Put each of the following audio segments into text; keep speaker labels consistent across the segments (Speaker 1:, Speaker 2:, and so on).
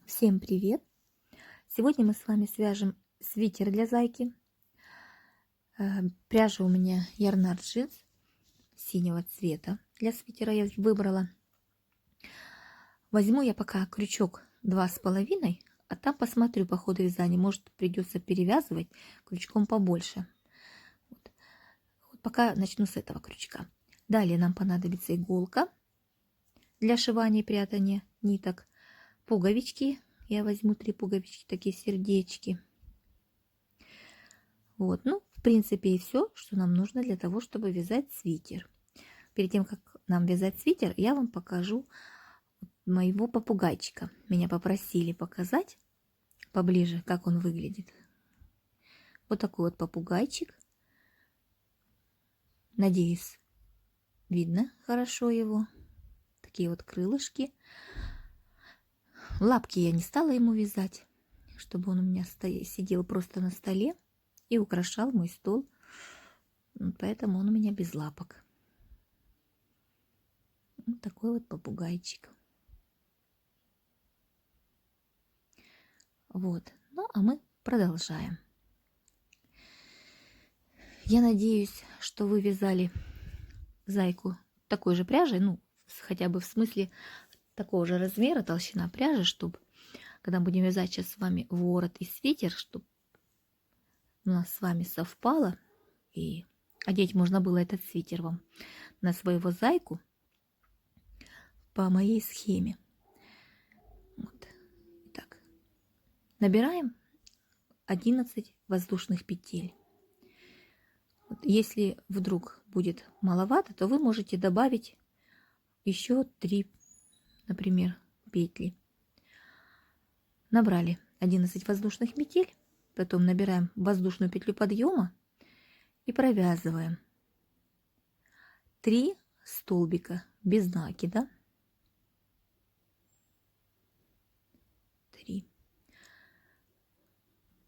Speaker 1: Всем привет! Сегодня мы с вами свяжем свитер для зайки. Пряжа у меня Ярнард джинс синего цвета. Для свитера я выбрала. Возьму я пока крючок 2,5, а там посмотрю по ходу вязания. Может, придется перевязывать крючком побольше. Вот пока начну с этого крючка. Далее нам понадобится иголка для сшивания и прятания ниток, пуговички. Я возьму 3 пуговички, такие сердечки. Вот, ну, в принципе, и все, что нам нужно для того, чтобы вязать свитер. Перед тем, как нам вязать свитер, я вам покажу моего попугайчика. Меня попросили показать поближе, как он выглядит. Вот такой вот попугайчик. Надеюсь, видно хорошо его. Такие вот крылышки. Лапки я не стала ему вязать, чтобы он у меня сидел просто на столе и украшал мой стол. Поэтому он у меня без лапок. Вот такой вот попугайчик. Вот. Ну, а мы продолжаем. Я надеюсь, что вы вязали зайку такой же пряжей, ну, хотя бы в смысле такого же размера, толщина пряжи, чтобы, когда будем вязать сейчас с вами ворот и свитер, чтобы у нас с вами совпало, и одеть можно было этот свитер вам на своего зайку по моей схеме. Вот. Итак, набираем 11 воздушных петель. Вот, если вдруг будет маловато, то вы можете добавить еще 3, например, петли. Набрали 11 воздушных петель, потом набираем воздушную петлю подъема и провязываем 3 столбика без накида. 3.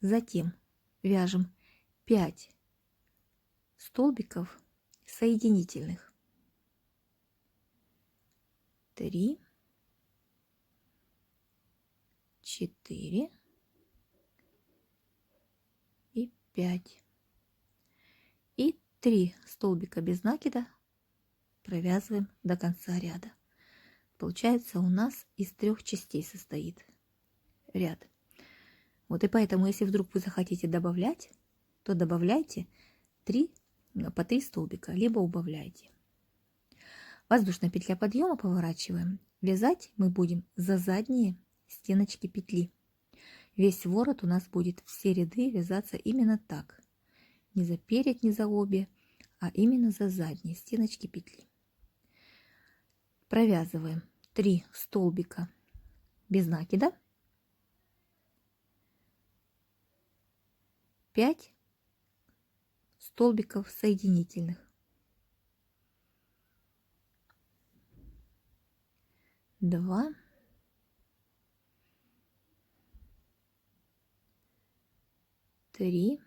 Speaker 1: Затем вяжем 5 столбиков соединительных. 3, 4 и 5. И 3 столбика без накида провязываем до конца ряда. Получается, у нас из 3 частей состоит ряд. Вот и поэтому, если вдруг вы захотите добавлять, то добавляйте по 3 столбика, либо убавляйте. Воздушная петля подъема поворачиваем. Вязать мы будем за задние стеночки петли. Весь ворот у нас будет, все ряды вязаться именно так. Не за перед, не за обе, а именно за задние стеночки петли. Провязываем 3 столбика без накида, 5 столбиков соединительных. 2, 3,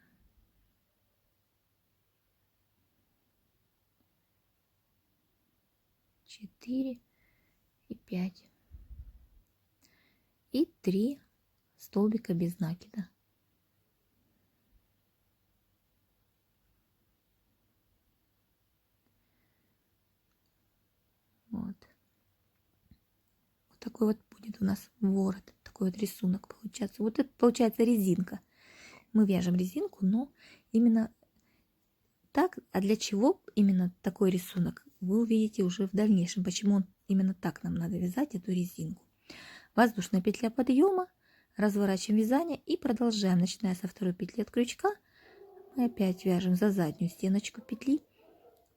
Speaker 1: 4 и 5. И 3 столбика без накида. Вот. Вот такой вот будет у нас ворот, такой вот рисунок получается. Вот это получается резинка. Мы вяжем резинку, но именно так. А для чего именно такой рисунок, вы увидите уже в дальнейшем, почему именно так нам надо вязать эту резинку. Воздушная петля подъема, разворачиваем вязание и продолжаем, начиная со второй петли от крючка. Мы опять вяжем за заднюю стеночку петли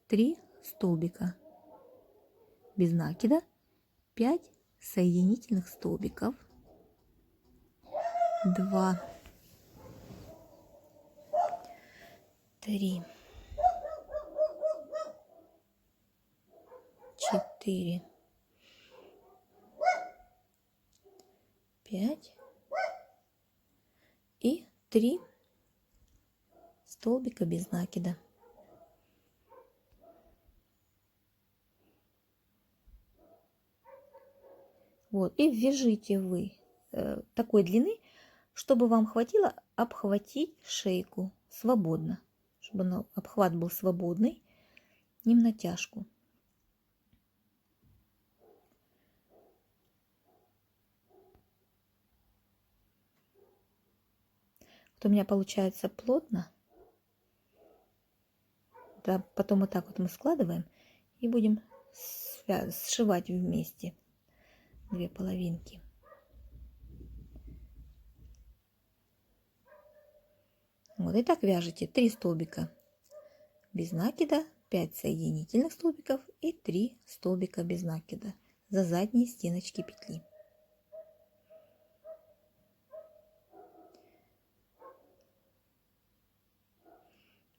Speaker 1: 3 столбика без накида, 5 соединительных столбиков, 2, 3, 4, 5 и 3 столбика без накида. Вот, и вяжите вы такой длины, чтобы вам хватило обхватить шейку свободно, чтобы обхват был свободный, не в натяжку. Вот у меня получается плотно. Да, потом вот так вот мы складываем и будем сшивать вместе две половинки. Вот и так вяжете 3 столбика без накида, 5 соединительных столбиков и 3 столбика без накида за задние стеночки петли.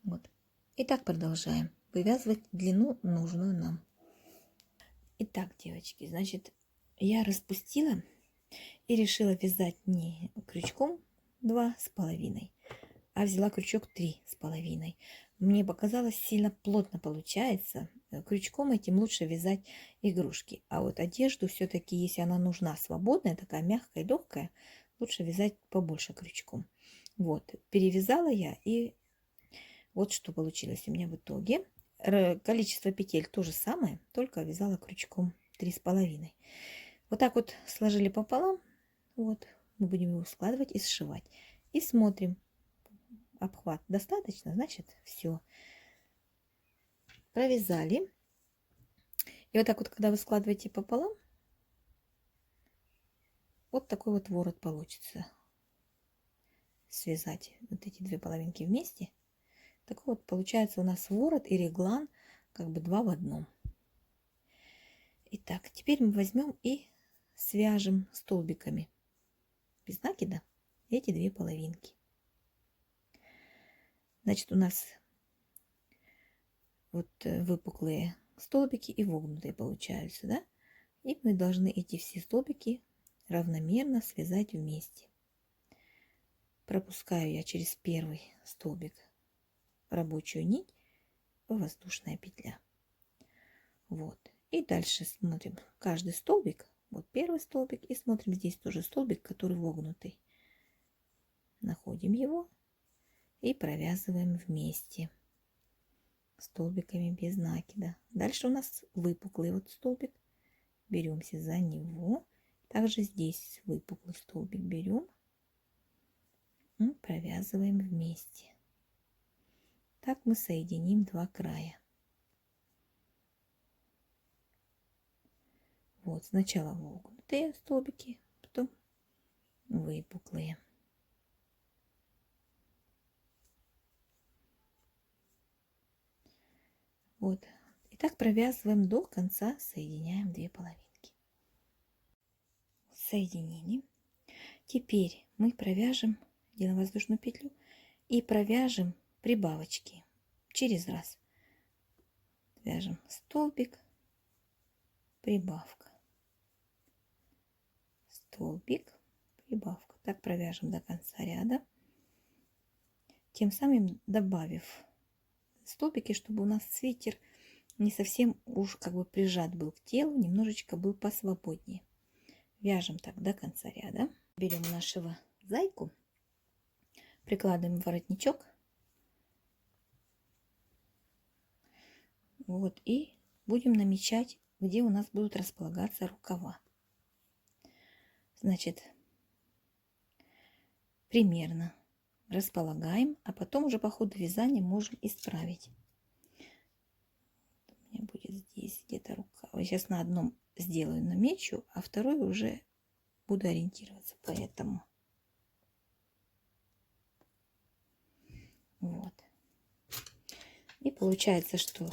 Speaker 1: Вот. И так продолжаем вывязывать длину, нужную нам. Итак, девочки, значит, я распустила и решила вязать не крючком 2,5, а взяла крючок 3,5. Мне показалось, сильно плотно получается. Крючком этим лучше вязать игрушки. А вот одежду все-таки, если она нужна свободная, такая мягкая, легкая, лучше вязать побольше крючком. Вот, перевязала я, и вот что получилось у меня в итоге. Количество петель то же самое, только вязала крючком 3,5. Вот так вот сложили пополам. Вот, мы будем его складывать и сшивать. И смотрим. Обхват достаточно, значит, все. Провязали. И вот так вот, когда вы складываете пополам, вот такой вот ворот получится. Связать вот эти две половинки вместе. Такой вот получается у нас ворот и реглан, как бы 2 в 1. Итак, теперь мы возьмем и свяжем столбиками без накида эти две половинки. Значит, у нас вот выпуклые столбики и вогнутые получаются, да? И мы должны эти все столбики равномерно связать вместе. Пропускаю я через первый столбик рабочую нить, воздушная петля. Вот. И дальше смотрим каждый столбик. Вот первый столбик. И смотрим здесь тоже столбик, который вогнутый. Находим его и провязываем вместе столбиками без накида. Дальше у нас выпуклый вот столбик. Беремся за него. Также здесь выпуклый столбик берем и провязываем вместе. Так мы соединим два края. Вот сначала вогнутые столбики, потом выпуклые. Вот. И так провязываем до конца, соединяем две половинки. Соединили. Теперь мы провяжем, делаем воздушную петлю и провяжем прибавочки через раз. Вяжем столбик, прибавка, столбик, прибавка. Так провяжем до конца ряда, тем самым добавив столбики, чтобы у нас свитер не совсем уж как бы прижат был к телу, немножечко был посвободнее. Вяжем так до конца ряда. Берем нашего зайку, прикладываем воротничок. Вот, и будем намечать, где у нас будут располагаться рукава. Значит, примерно располагаем, а потом уже по ходу вязания можем исправить. У меня будет здесь где-то рука. Вот сейчас на одном сделаю, намечу, а второй уже буду ориентироваться по этому. Вот. И получается, что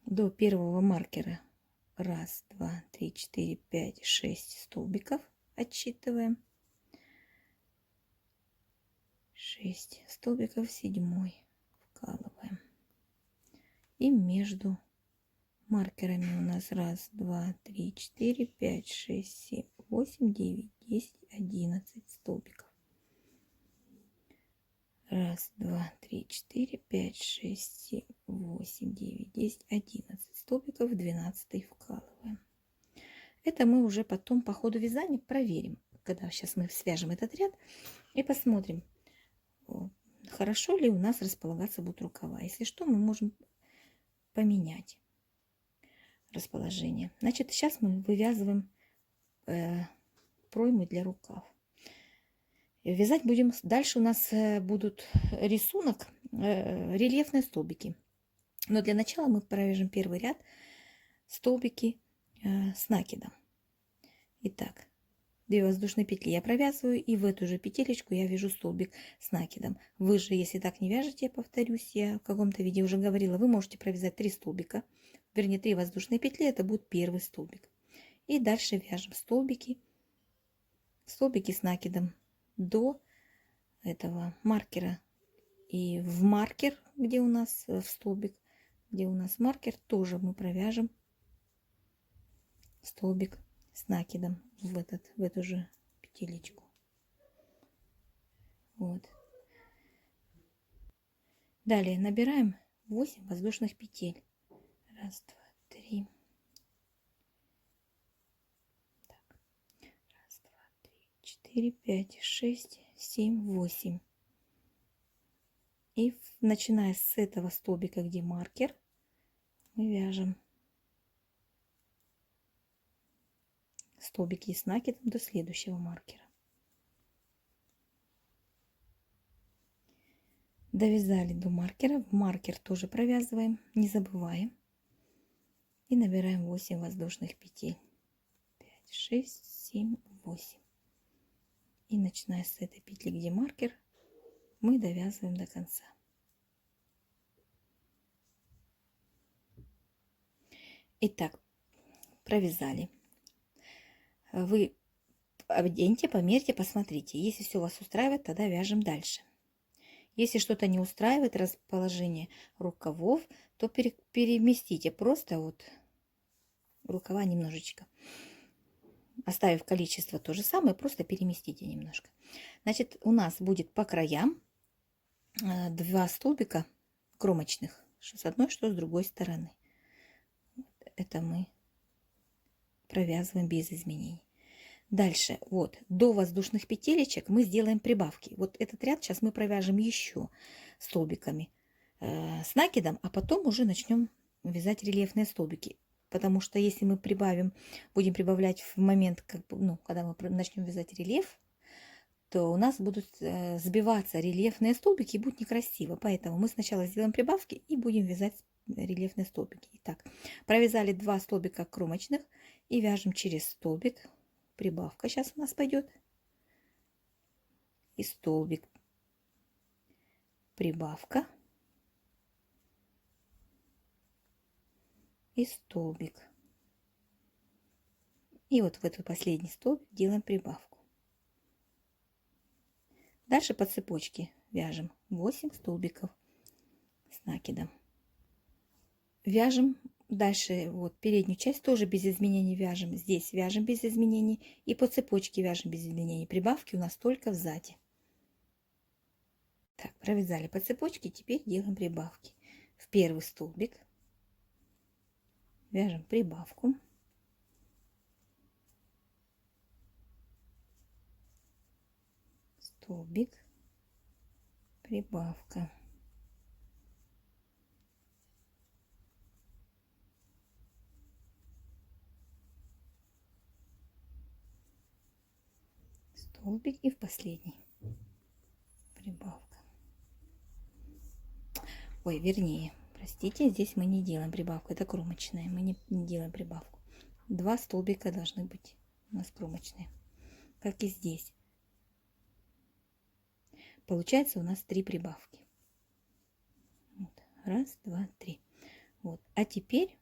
Speaker 1: до первого маркера 1, 2, 3, 4, 5, 6 столбиков отсчитываем. 6 столбиков, 7 вкалываем. И между маркерами у нас 1, 2, 3, 4, 5, 6, 7, 8, 9, 10, 11 столбиков. 1, 2, 3, 4, 5, 6, 7, 8, 9, 10, 11 столбиков, 12 вкалываем. Это мы уже потом по ходу вязания проверим. Когда сейчас мы свяжем этот ряд и посмотрим, хорошо ли у нас располагаться будут рукава. Если что, мы можем поменять расположение. Значит, сейчас мы вывязываем проймы для рукав. Вязать будем. Дальше у нас будут рисунок, рельефные столбики. Но для начала мы провяжем первый ряд столбики с накидом. Итак, 2 воздушные петли я провязываю, и в эту же петелечку я вяжу столбик с накидом. Вы же, если так не вяжете, повторюсь, я в каком-то видео уже говорила, вы можете провязать 3 столбика, вернее 3 воздушные петли, это будет первый столбик. И дальше вяжем столбики с накидом до этого маркера. И в маркер, где у нас в столбик, где у нас маркер, тоже мы провяжем столбик с накидом в эту же петелечку. Вот. Далее набираем 8 воздушных петель. 1, 2, 3. Так. 1, 2, 3, 4, 5, 6, 7, 8. И начиная с этого столбика, где маркер, мы вяжем столбики с накидом до следующего маркера. Довязали до маркера. В маркер тоже провязываем, не забываем. И набираем 8 воздушных петель. 5, 6, 7, 8. И начиная с этой петли, где маркер, мы довязываем до конца. Итак, провязали. Вы оденьте, померьте, посмотрите. Если все вас устраивает, тогда вяжем дальше. Если что-то не устраивает, расположение рукавов, то переместите просто вот рукава немножечко. Оставив количество то же самое, просто переместите немножко. Значит, у нас будет по краям 2 столбика кромочных, что с одной, что с другой стороны. Это мы провязываем без изменений. Дальше, вот, до воздушных петелечек мы сделаем прибавки. Вот этот ряд сейчас мы провяжем еще столбиками с накидом, а потом уже начнем вязать рельефные столбики. Потому что если мы будем прибавлять в момент, когда мы начнем вязать рельеф, то у нас будут сбиваться рельефные столбики и будет некрасиво. Поэтому мы сначала сделаем прибавки и будем вязать рельефные столбики. Итак, провязали 2 столбика кромочных и вяжем через столбик. Прибавка сейчас у нас пойдет. И столбик. Прибавка. И столбик. И вот в этот последний столбик делаем прибавку. Дальше по цепочке вяжем 8 столбиков с накидом. Вяжем дальше вот переднюю часть тоже без изменений вяжем. Здесь вяжем без изменений. И по цепочке вяжем без изменений. Прибавки у нас только сзади. Так, провязали по цепочке. Теперь делаем прибавки. В первый столбик вяжем прибавку. Столбик. Прибавка. Столбик и в последний прибавка. Ой, вернее, простите, здесь мы не делаем прибавку, это кромочная, мы не делаем прибавку. 2 столбика должны быть у нас кромочные, как и здесь. Получается у нас 3 прибавки. Вот. 1, 2, 3. Вот. А теперь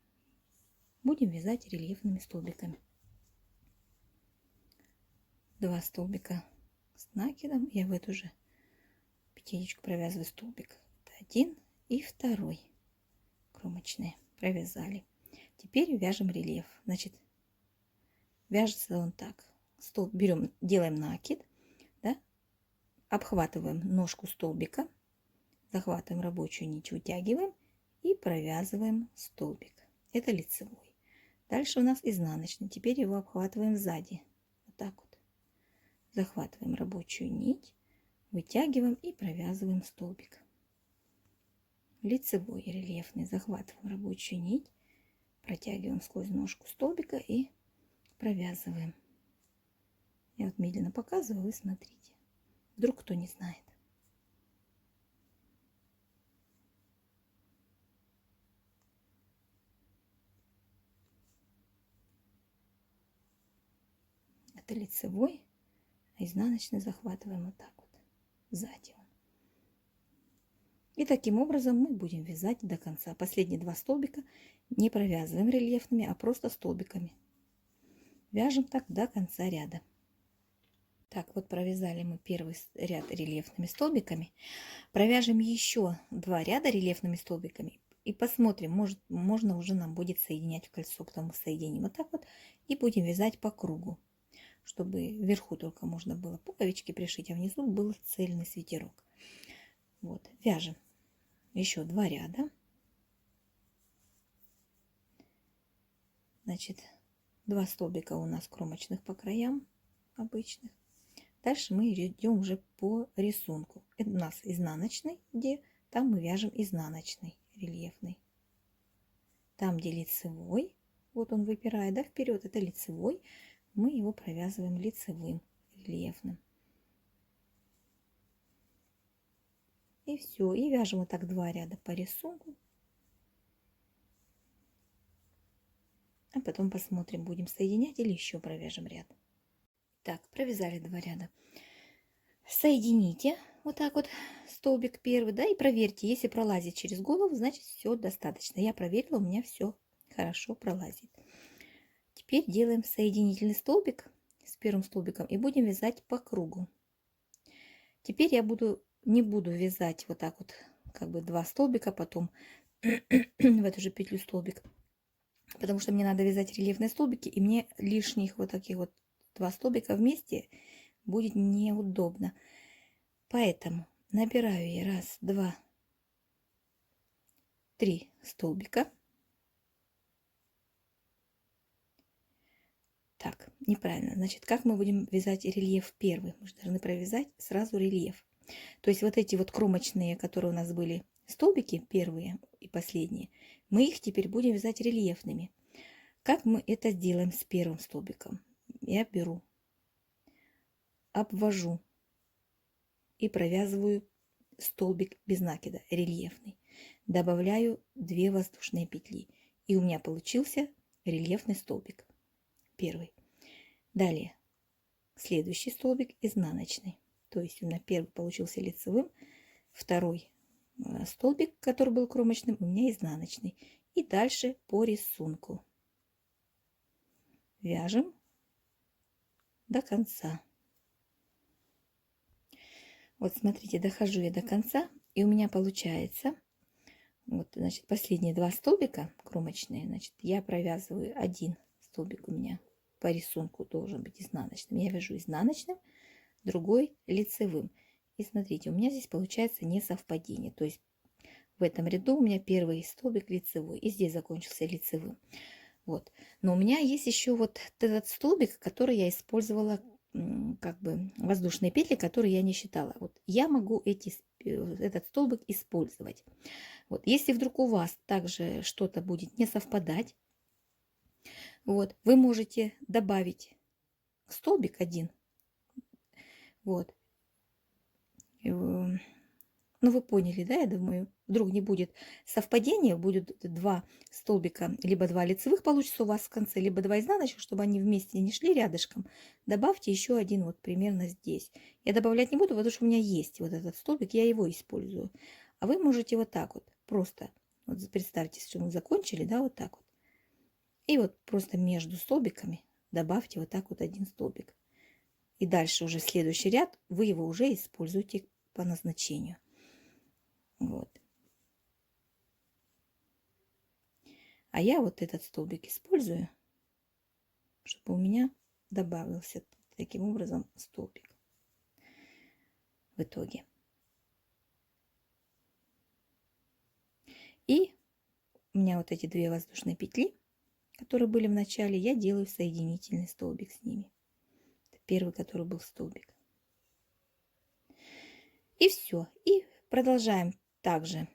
Speaker 1: будем вязать рельефными столбиками. 2 столбика с накидом. Я в эту же петелечку провязываю столбик. Это 1 и 2 кромочные. Провязали. Теперь вяжем рельеф. Значит, вяжется он так. Берем, делаем накид, да? Обхватываем ножку столбика, захватываем рабочую нить, вытягиваем и провязываем столбик. Это лицевой. Дальше у нас изнаночный. Теперь его обхватываем сзади. Вот так вот. Захватываем рабочую нить, вытягиваем и провязываем столбик. Лицевой рельефный. Захватываем рабочую нить, протягиваем сквозь ножку столбика и провязываем. Я вот медленно показываю, вы смотрите. Вдруг кто не знает. Это лицевой, а изнаночный захватываем вот так вот, сзади. И таким образом мы будем вязать до конца. Последние 2 столбика не провязываем рельефными, а просто столбиками. Вяжем так до конца ряда. Так, вот провязали мы первый ряд рельефными столбиками. Провяжем еще 2 ряда рельефными столбиками. И посмотрим, можно уже нам будет соединять в кольцо. Потом мы соединим вот так вот и будем вязать по кругу, чтобы вверху только можно было пуговички пришить, а внизу был цельный свитерок. Вот, вяжем еще 2 ряда. Значит, 2 столбика у нас кромочных по краям обычных. Дальше мы идем уже по рисунку. Это у нас изнаночный, где там мы вяжем изнаночный рельефный. Там, где лицевой, вот он выпирает, да, вперед, это лицевой, мы его провязываем лицевым рельефным. И все, и вяжем вот так 2 ряда по рисунку. А потом посмотрим, будем соединять или еще провяжем ряд. Так, провязали 2 ряда. Соедините вот так вот столбик первый, да, и проверьте, если пролазит через голову, значит все достаточно. Я проверила, у меня все хорошо пролазит. Теперь делаем соединительный столбик с первым столбиком и будем вязать по кругу. Теперь я не буду вязать вот так вот, как бы 2 столбика, потом в эту же петлю столбик, потому что мне надо вязать рельефные столбики, и мне лишних вот таких вот 2 столбика вместе будет неудобно. Поэтому набираю я 1, 2, 3 столбика. Так, неправильно. Значит, как мы будем вязать рельеф первый? Мы же должны провязать сразу рельеф. То есть вот эти вот кромочные, которые у нас были столбики, первые и последние, мы их теперь будем вязать рельефными. Как мы это сделаем с первым столбиком? Я беру, обвожу и провязываю столбик без накида, рельефный. Добавляю 2 воздушные петли. И у меня получился рельефный столбик. Первый. Далее следующий столбик изнаночный. То есть у меня первый получился лицевым, второй столбик, который был кромочным, у меня изнаночный. И дальше по рисунку вяжем до конца. Вот смотрите, дохожу я до конца, и у меня получается, вот, значит, последние 2 столбика кромочные, значит, я провязываю один столбик у меня по рисунку должен быть изнаночным. Я вяжу изнаночным, другой лицевым. И смотрите, у меня здесь получается несовпадение. То есть в этом ряду у меня первый столбик лицевой, и здесь закончился лицевым. Вот. Но у меня есть еще вот этот столбик, который я использовала, как бы воздушные петли, которые я не считала. Вот я могу этот столбик использовать. Вот. Если вдруг у вас также что-то будет не совпадать, вот, вы можете добавить столбик один. Вот. Ну, вы поняли, да, я думаю, вдруг не будет совпадения, будет 2 столбика, либо 2 лицевых получится у вас в конце, либо 2 изнаночных, чтобы они вместе не шли рядышком. Добавьте еще один вот примерно здесь. Я добавлять не буду, потому что у меня есть вот этот столбик, я его использую. А вы можете вот так вот, просто, вот представьте, что мы закончили, да, вот так вот. И вот просто между столбиками добавьте вот так вот один столбик. И дальше уже следующий ряд вы его уже используете по назначению. Вот. А я вот этот столбик использую, чтобы у меня добавился таким образом столбик в итоге. И у меня вот эти 2 воздушные петли, которые были в начале, я делаю соединительный столбик с ними. Это первый, который был столбик. И все. И продолжаем также.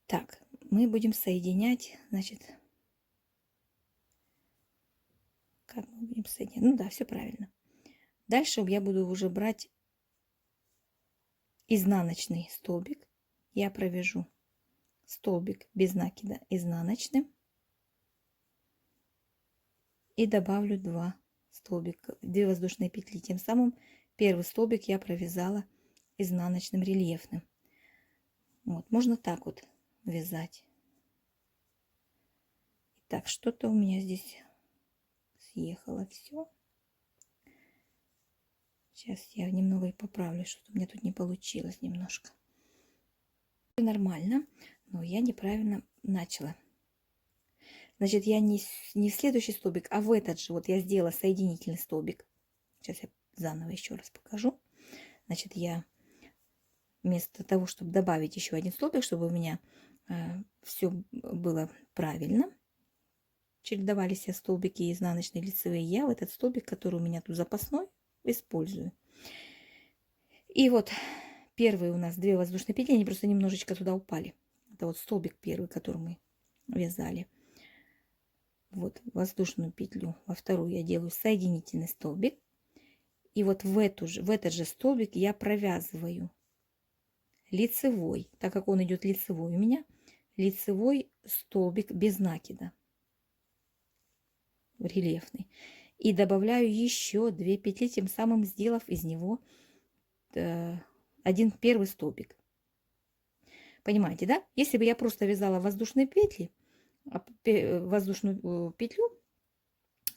Speaker 1: Так, мы будем соединять, значит, как мы будем соединять? Ну да, все правильно. Дальше я буду уже брать изнаночный столбик. Я провяжу столбик без накида изнаночным и добавлю 2 столбика, 2 воздушные петли. Тем самым первый столбик я провязала изнаночным рельефным. Вот, можно так вот вязать. Так, что-то у меня здесь съехало все. Сейчас я немного и поправлю, что-то у меня тут не получилось немножко. Нормально, но я неправильно начала. Значит, я не в следующий столбик, а в этот же. Вот я сделала соединительный столбик. Сейчас я заново еще раз покажу. Значит, я вместо того, чтобы добавить еще один столбик, чтобы у меня все было правильно, чередовались все столбики изнаночные, лицевые, я в этот столбик, который у меня тут запасной, использую. И вот первые у нас 2 воздушные петли, они просто немножечко туда упали. Это вот столбик первый, который мы вязали. Вот воздушную петлю, во вторую я делаю соединительный столбик. И вот в этот же столбик я провязываю лицевой, так как он идет лицевой у меня, лицевой столбик без накида, рельефный. И добавляю еще 2 петли, тем самым сделав из него один первый столбик. Понимаете, да? Если бы я просто вязала воздушные петли, воздушную петлю,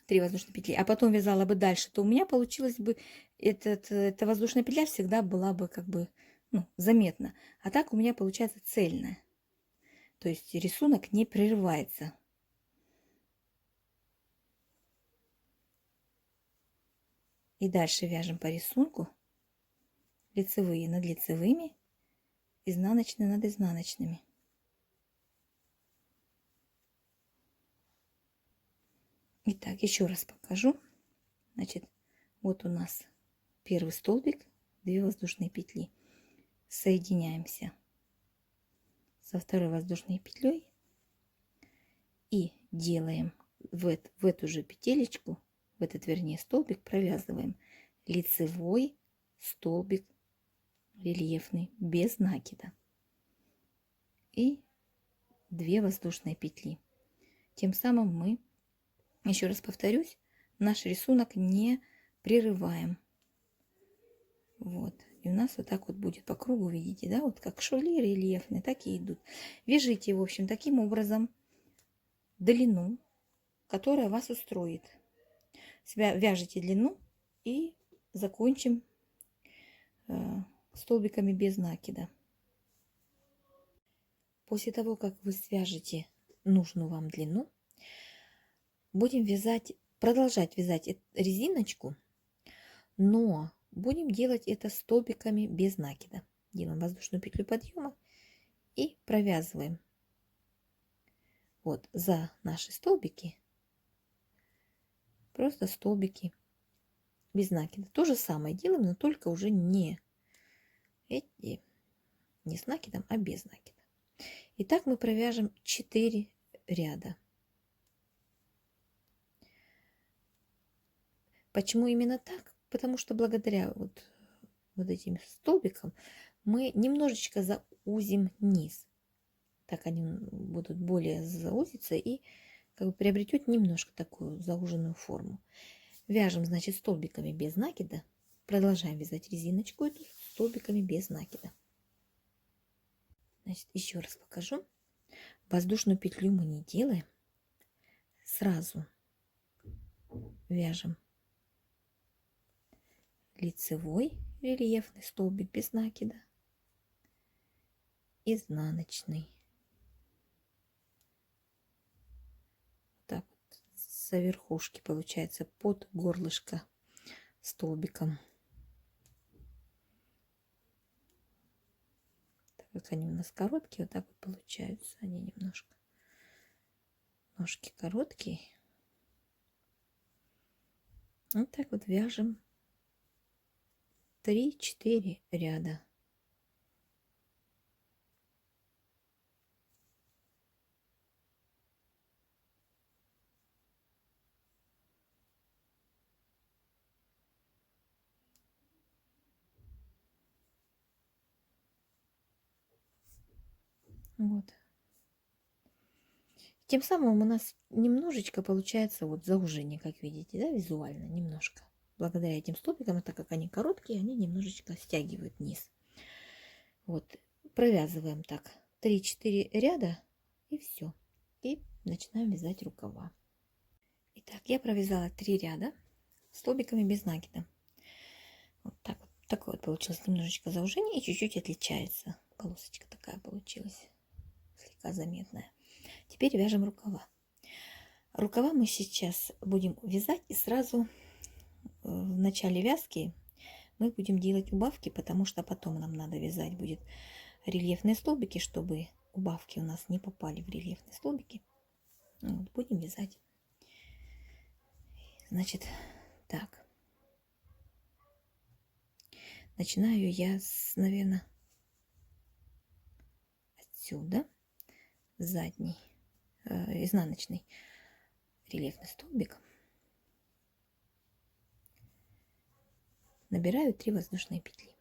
Speaker 1: 3 воздушные петли, а потом вязала бы дальше, то у меня получилось бы эта воздушная петля всегда была бы как бы заметна. А так у меня получается цельная. То есть рисунок не прерывается. И дальше вяжем по рисунку лицевые над лицевыми, изнаночные над изнаночными. Итак, еще раз покажу. Значит, вот у нас первый столбик, 2 воздушные петли. Соединяемся со второй воздушной петлей и делаем в эту же петелечку, в этот, вернее, столбик провязываем лицевой столбик рельефный без накида и 2 воздушные петли. Тем самым мы, еще раз повторюсь, наш рисунок не прерываем. Вот. И у нас вот так вот будет по кругу, видите, да, вот как швы рельефные, так и идут. Вяжите, в общем, таким образом длину, которая вас устроит. Вяжите длину и закончим столбиками без накида. После того, как вы свяжете нужную вам длину, будем вязать, продолжать вязать резиночку, но будем делать это столбиками без накида. Делаем воздушную петлю подъема и провязываем вот за наши столбики просто столбики без накида. То же самое делаем, но только уже не с накидом, а без накида. Итак, мы провяжем 4 ряда. Почему именно так? Потому что благодаря вот этим столбикам мы немножечко заузим низ. Так они будут более заузиться и как бы приобретет немножко такую зауженную форму. Вяжем, значит, столбиками без накида. Продолжаем вязать резиночку эту столбиками без накида. Значит, еще раз покажу. Воздушную петлю мы не делаем. Сразу вяжем лицевой рельефный столбик без накида, изнаночный. Так вот, со верхушки получается под горлышко столбиком. Так, Вот они у нас короткие, вот так вот получаются они немножко. Ножки короткие. Вот так вот вяжем 3-4 ряда. Вот. Тем самым у нас немножечко получается вот заужение, как видите, да, визуально, немножко. Благодаря этим столбикам, так как они короткие, они немножечко стягивают низ. Вот, провязываем так 3-4 ряда и все. И начинаем вязать рукава. Итак, я провязала 3 ряда столбиками без накида. Вот так вот. Такое вот получилось немножечко заужение и чуть-чуть отличается. Полосочка такая получилась, слегка заметная. Теперь вяжем рукава. Рукава мы сейчас будем вязать, и сразу в начале вязки мы будем делать убавки, потому что потом нам надо вязать будет рельефные столбики, чтобы убавки у нас не попали в рельефные столбики. Вот, будем вязать. Значит, так. Начинаю я с, наверное, отсюда, задний, изнаночный рельефный столбик. Набираю 3 воздушные петли.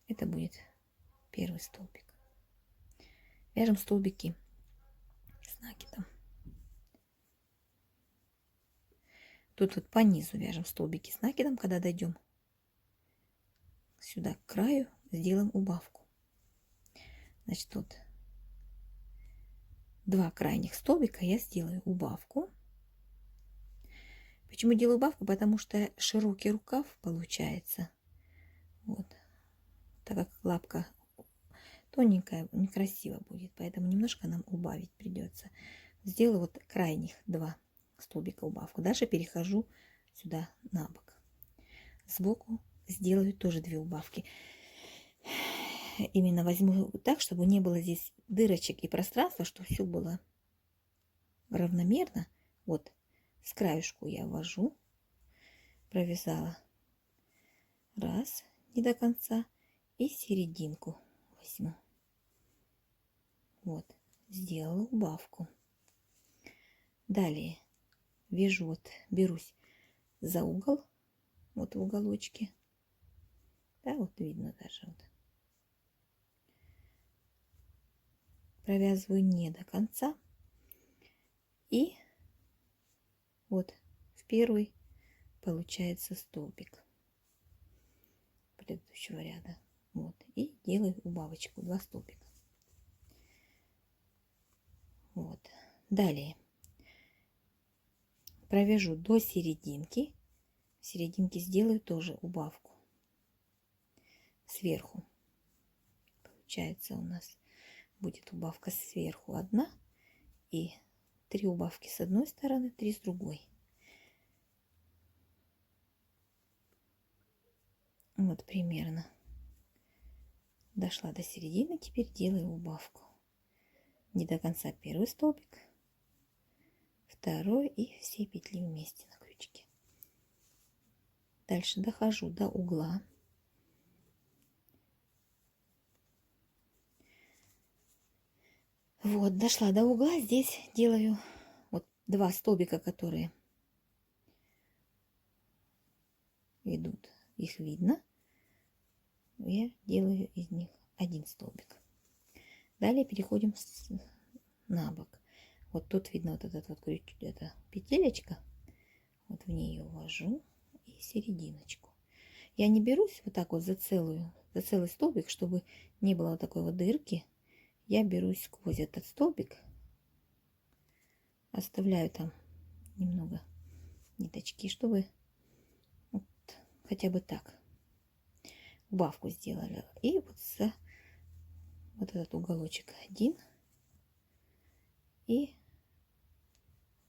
Speaker 1: Это будет первый столбик. Вяжем столбики с накидом. Тут вот по низу вяжем столбики с накидом, когда дойдем сюда к краю, сделаем убавку. Значит, тут 2 крайних столбика я сделаю убавку. Почему делаю убавку? Потому что широкий рукав получается. Вот. Так как лапка тоненькая, некрасиво будет, поэтому немножко нам убавить придется. Сделаю вот крайних 2 столбика убавку. Дальше перехожу сюда на бок. Сбоку сделаю тоже 2 убавки. Именно возьму так, чтобы не было здесь дырочек и пространства, чтобы все было равномерно. Вот с краешку я ввожу, провязала раз, не до конца, и серединку возьму. Вот, сделала убавку. Далее вяжу, вот берусь за угол, вот в уголочке, да, вот видно даже вот. Провязываю не до конца и вот в первый получается столбик предыдущего ряда. Вот, и делаю убавочку 2 столбика. Вот, далее провяжу до серединки. В серединке сделаю тоже убавку сверху. Получается у нас будет убавка сверху 1 и 3 убавки с одной стороны, 3 с другой. Вот примерно дошла до середины, теперь делаю убавку. Не до конца первый столбик, второй и все петли вместе на крючке. Дальше дохожу до угла. Вот, дошла до угла, здесь делаю вот 2 столбика, которые идут, их видно. Я делаю из них 1 столбик. Далее переходим на бок. Вот тут видно вот этот вот крючок, это петелечка. Вот в нее ввожу и серединочку. Я не берусь вот так вот за целый столбик, чтобы не было вот такой вот дырки. Я берусь сквозь этот столбик, оставляю там немного ниточки, чтобы вот хотя бы так убавку сделали. И вот за вот этот уголочек 1 и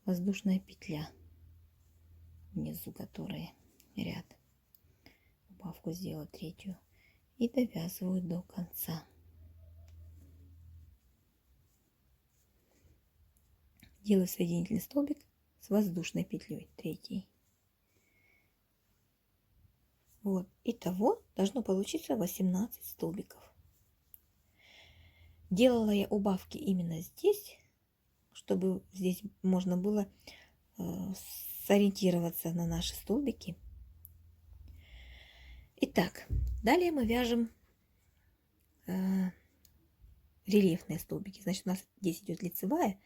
Speaker 1: воздушная петля внизу, которая ряд. Убавку сделала 3-ю и довязываю до конца. Делаю соединительный столбик с воздушной петлей, третий. Вот, итого должно получиться 18 столбиков. Делала я убавки именно здесь, чтобы здесь можно было сориентироваться на наши столбики. Итак, далее мы вяжем рельефные столбики. Значит, у нас здесь идет лицевая.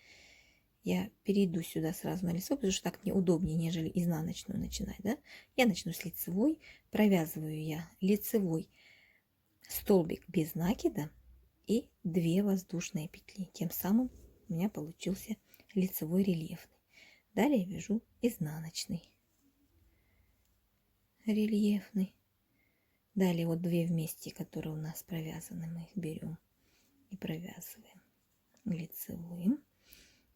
Speaker 1: Я перейду сюда сразу на лицо, потому что так мне удобнее, нежели изнаночную начинать. Да? Я начну с лицевой. Провязываю я лицевой столбик без накида и 2 воздушные петли. Тем самым у меня получился лицевой рельефный. Далее вяжу изнаночный рельефный. Далее вот 2 вместе, которые у нас провязаны, мы их берем и провязываем лицевым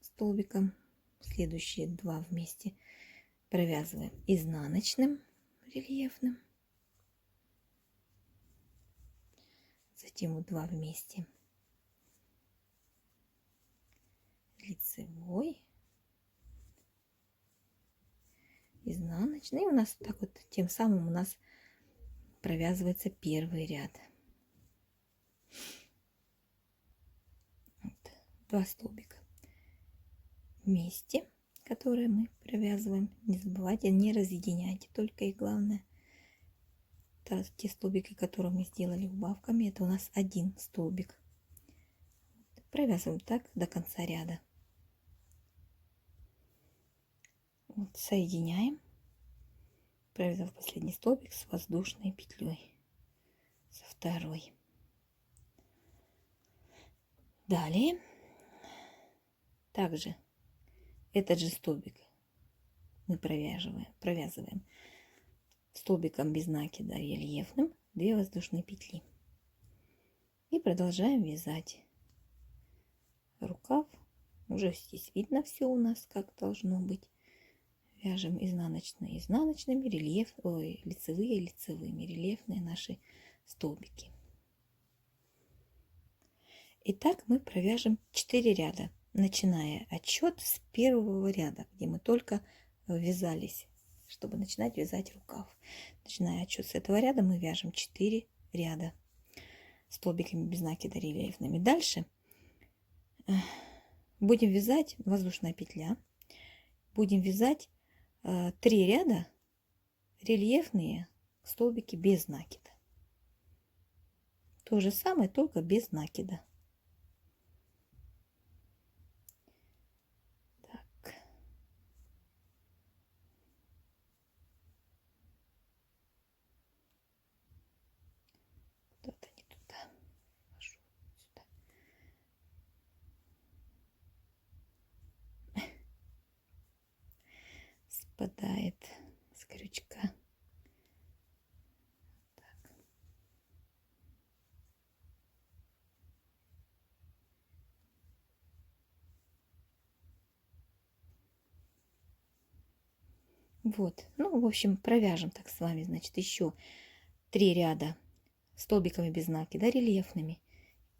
Speaker 1: столбиком. Следующие 2 вместе провязываем изнаночным рельефным. Затем вот 2 вместе лицевой, изнаночный. И у нас так вот тем самым у нас провязывается первый ряд. Вот, 2 столбика вместе, которые мы провязываем. Не забывайте, не разъединяйте, только и главное. Те столбики, которые мы сделали убавками, это у нас 1 столбик. Провязываем так до конца ряда. Вот, соединяем, провязав последний столбик с воздушной петлей, со второй. Далее также этот же столбик мы провязываем столбиком без накида рельефным, 2 воздушные петли. И продолжаем вязать рукав. Уже здесь видно все у нас, как должно быть. Вяжем изнаночные изнаночными, лицевые лицевыми, рельефные наши столбики. Итак, мы провяжем 4 ряда, начиная отсчет с первого ряда, где мы только ввязались, чтобы начинать вязать рукав. Начиная отсчет с этого ряда, мы вяжем 4 ряда столбиками без накида рельефными. Дальше будем вязать воздушная петля, будем вязать 3 ряда рельефные столбики без накида. То же самое, только без накида. Так. Куда-то не туда. Сюда. Спадает с крючка. Так. Вот, ну, в общем, провяжем так с вами, значит, еще 3 ряда столбиками без накида рельефными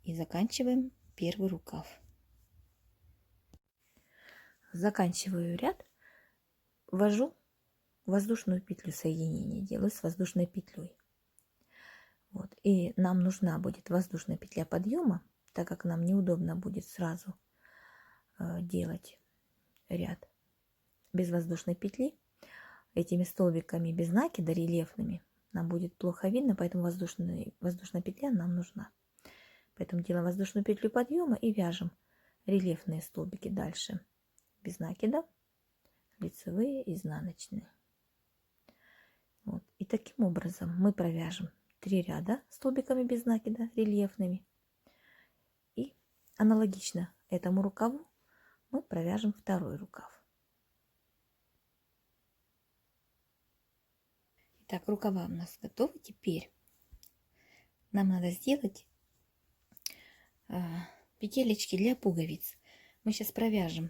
Speaker 1: и заканчиваем первый рукав. Заканчиваю ряд, ввожу воздушную петлю соединения, делаю с воздушной петлей. Вот, и нам нужна будет воздушная петля подъема, так как нам неудобно будет сразу делать ряд без воздушной петли. Этими столбиками без накида рельефными нам будет плохо видно, поэтому воздушная петля нам нужна. Поэтому делаем воздушную петлю подъема и вяжем рельефные столбики дальше без накида, лицевые, изнаночные. Вот. И таким образом мы провяжем 3 ряда столбиками без накида рельефными. И аналогично этому рукаву мы провяжем второй рукав. Так, рукава у нас готовы. Теперь нам надо сделать петелечки для пуговиц. Мы сейчас провяжем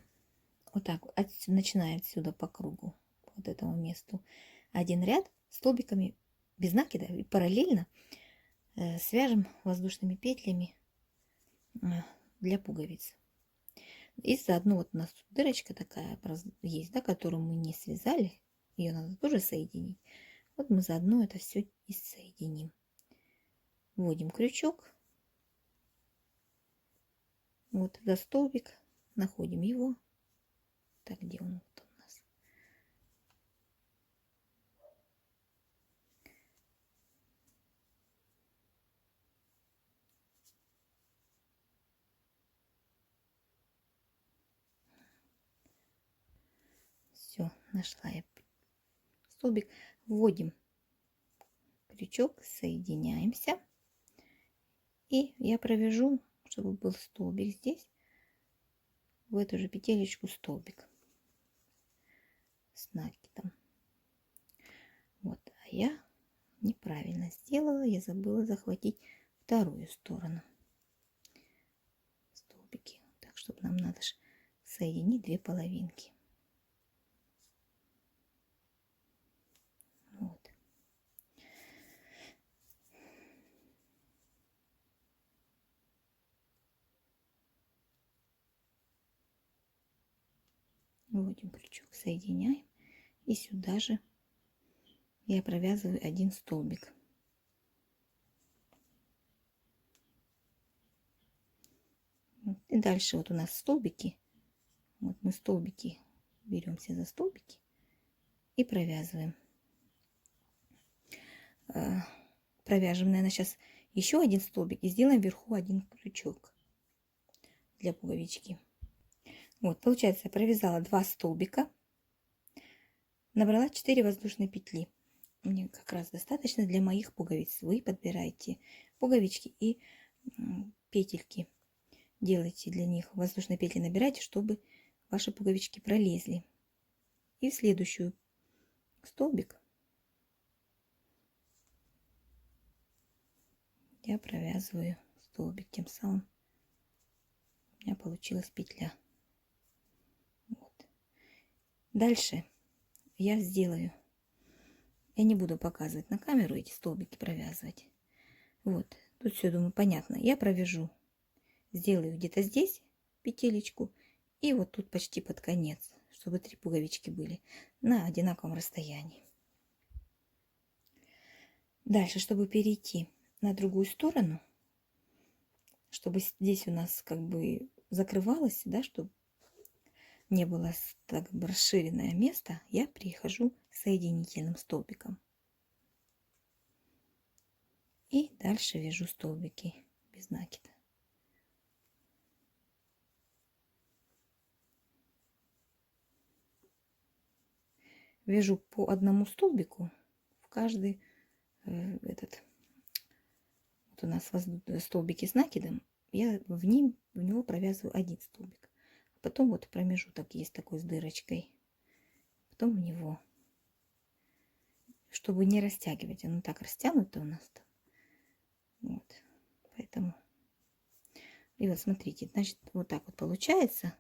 Speaker 1: вот так, начиная отсюда по кругу, вот этому месту, один ряд столбиками без накида и параллельно свяжем воздушными петлями для пуговиц. И заодно вот у нас тут дырочка такая есть, да, которую мы не связали. Ее надо тоже соединить. Вот мы заодно это все и соединим. Вводим крючок. Вот за столбик. Находим его. Так, где он вот у нас? Все, нашла я столбик. Вводим крючок, соединяемся. И я провяжу, чтобы был столбик здесь, в эту же петелечку столбик с накидом. Вот, а я неправильно сделала, я забыла захватить вторую сторону столбики. Так, чтобы нам надо соединить две половинки. Вот. Вводим крючок, соединяем. И сюда же я провязываю один столбик. И дальше вот у нас столбики. Вот мы столбики беремся за столбики и провязываем. Провяжем, наверное, сейчас еще один столбик и сделаем вверху один крючок для пуговички. Вот, получается, я провязала 2 столбика, набрала 4 воздушные петли. Мне как раз достаточно для моих пуговиц. Вы подбираете пуговички и петельки. Делайте для них воздушные петли, набирайте, чтобы ваши пуговички пролезли. И в следующую столбик я провязываю столбик, тем самым у меня получилась петля. Вот. Дальше я не буду показывать на камеру эти столбики провязывать. Вот, тут все, думаю, понятно. Я провяжу, сделаю где-то здесь петелечку и вот тут почти под конец, чтобы 3 пуговички были на одинаковом расстоянии. Дальше, чтобы перейти на другую сторону, чтобы здесь у нас как бы закрывалось, да, чтобы не было так бы расширенное место, я прихожу соединительным столбиком. И дальше вяжу столбики без накида. Вяжу по одному столбику в каждый вот у нас столбики с накидом, я в него провязываю один столбик. Потом вот промежуток есть такой с дырочкой. Потом в него. Чтобы не растягивать. Оно так растянуто у нас там. Вот. Поэтому. И вот смотрите. Значит, вот так вот получается.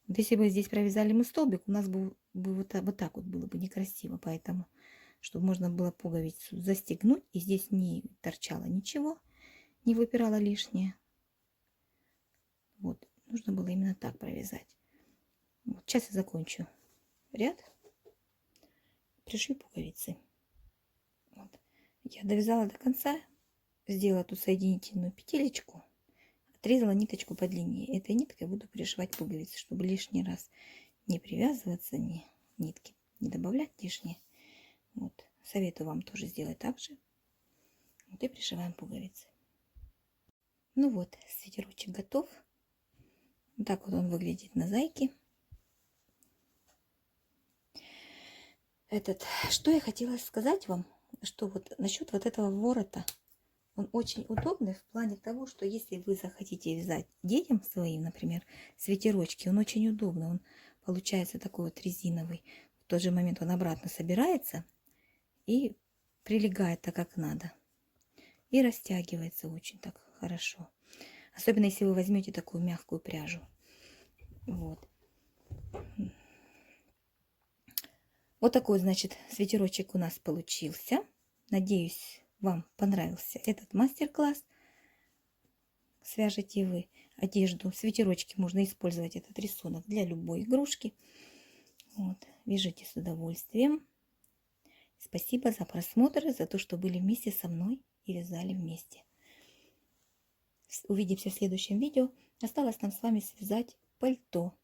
Speaker 1: Вот если бы здесь провязали мы столбик, у нас бы вот так вот было бы некрасиво. Поэтому, чтобы можно было пуговицу застегнуть. И здесь не торчало ничего. Не выпирало лишнее. Вот. Нужно было именно так провязать. Вот. Сейчас я закончу ряд. Пришью пуговицы. Вот. Я довязала до конца. Сделала тут соединительную петелечку. Отрезала ниточку по длине. Этой ниткой буду пришивать пуговицы, чтобы лишний раз не привязываться, ни нитки не добавлять лишнее. Вот. Советую вам тоже сделать так же. Вот и пришиваем пуговицы. Ну вот, свитерочек готов. Вот так вот он выглядит на зайке. Что я хотела сказать вам, что вот насчет вот этого ворота, он очень удобный в плане того, что если вы захотите вязать детям своим, например, свитерочки, он очень удобный, он получается такой вот резиновый. В тот же момент он обратно собирается и прилегает так, как надо. И растягивается очень так хорошо. Особенно если вы возьмете такую мягкую пряжу. Вот. Вот такой, значит, свитерочек у нас получился. Надеюсь, вам понравился этот мастер-класс. Свяжете вы одежду. Свитерочки можно использовать этот рисунок для любой игрушки. Вот. Вяжите с удовольствием. Спасибо за просмотр, за то, что были вместе со мной и вязали вместе. Увидимся в следующем видео. Осталось нам с вами связать пальто.